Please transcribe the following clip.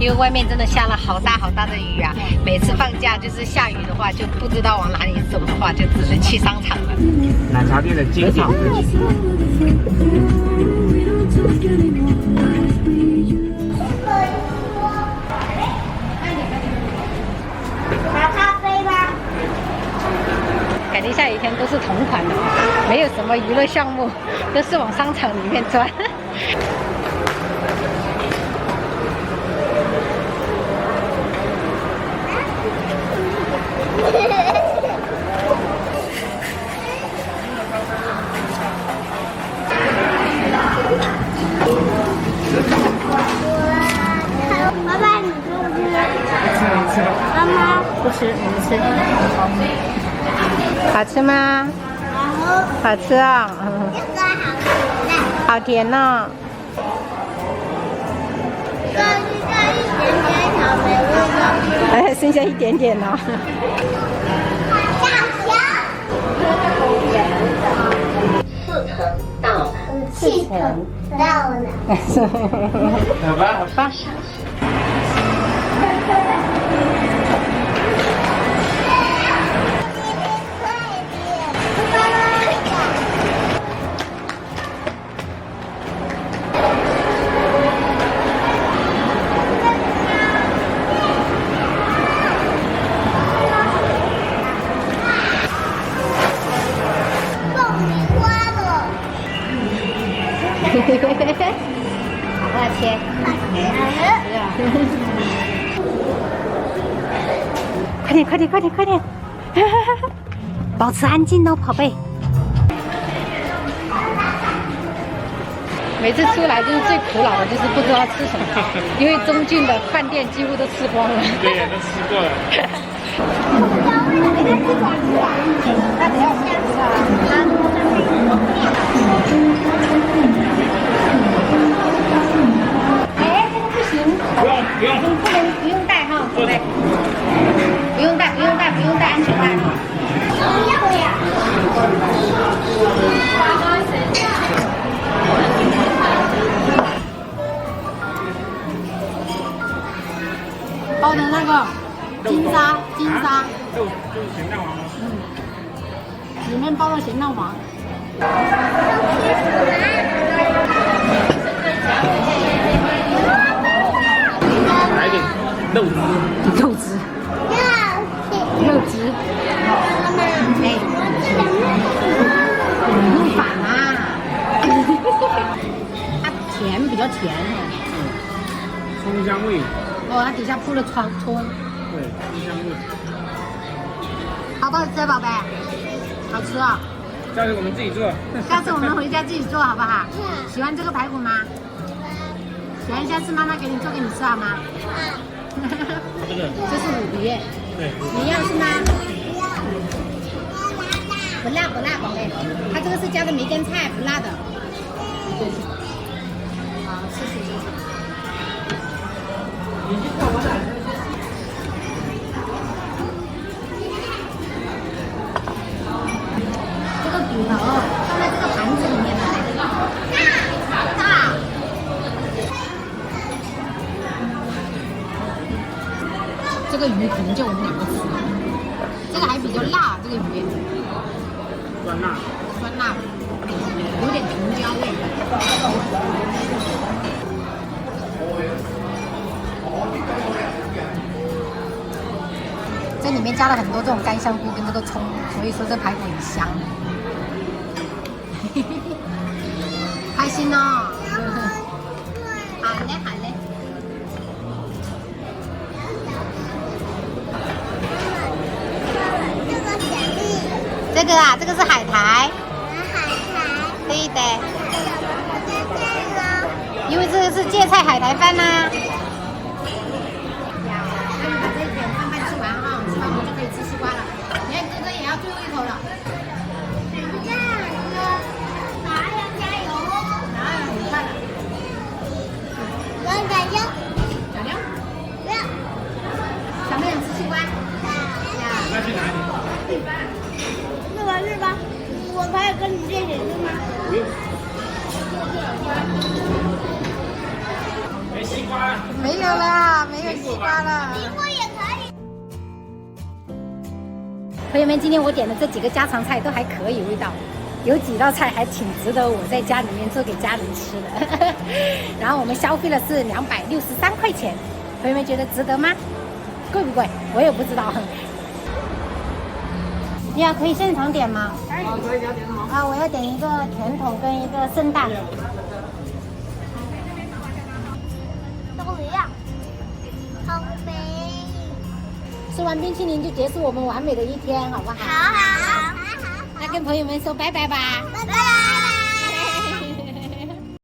因为外面真的下了好大好大的雨啊。每次放假就是下雨的话，就不知道往哪里走的话，就只能去商场了。奶茶店的经典。拿咖啡吗？感觉下雨天都是同款的，没有什么娱乐项目，都是往商场里面钻。爸爸，你吃不吃？妈妈不吃，我们吃。好吃吗？好吃啊！这个好甜的，好甜哦。剩下一点点草莓味道。大象。4层到了。好吧，好吧。好，我要切。快点，快点，快点，快点！保持安静哦，宝贝。每次出来就是最苦恼的，就是不知道吃什么，因为中郡的饭店几乎都吃光了。对呀，都吃过了。那等下我们吃哎，这个不行。不用，不用带哈，宝贝。不用带，不用带，不用带安全带哈。包的那个金沙，就是咸蛋黄吗？里面包了咸蛋黄。来一点肉汁。肉汁。肉汁。哎，用反啊！它甜，比较甜。葱香味。哦，它底下铺了葱。对，葱香味。好不好吃，宝贝？好吃哦。下次我们自己做。下次我们回家自己做好不好？喜欢这个排骨吗？喜欢下次妈妈给你做给你吃好吗？这个。这是虎皮。对。你要是吗？不辣，宝贝。它这个是加的梅干菜，不辣的。好，谢谢。这个骨头放在这个盘子里面来。大。这个鱼可能就我们两个吃，这个还比较辣，这个鱼。酸辣。酸辣，有点藤椒味。这里面加了很多这种干香菇跟这个葱，所以说这排骨很香。开心哦！好嘞，好嘞。这个啊，这个是海苔。对的。因为这个是芥菜海苔饭呐。那你把这一点饭饭吃完啊，吃完我们就可以吃西瓜了。你看哥哥也要最后一口了。想不想吃西瓜？那去哪里？是吧？我可以跟你借点是吗？不用。没西瓜了。没有啦，没个西瓜了。苹果也可以。朋友们，今天我点的这几个家常菜都还可以味道，有几道菜还挺值得我在家里面做给家人吃的。然后我们消费了是263块钱，朋友们觉得值得吗？贵不贵？我也不知道。你要可以现场点吗？可以，要点什么？啊，我要点一个甜筒跟一个圣诞的。都一样，好美。吃完冰淇淋就结束我们完美的一天，好不好？好。那跟朋友们说拜拜吧。拜拜。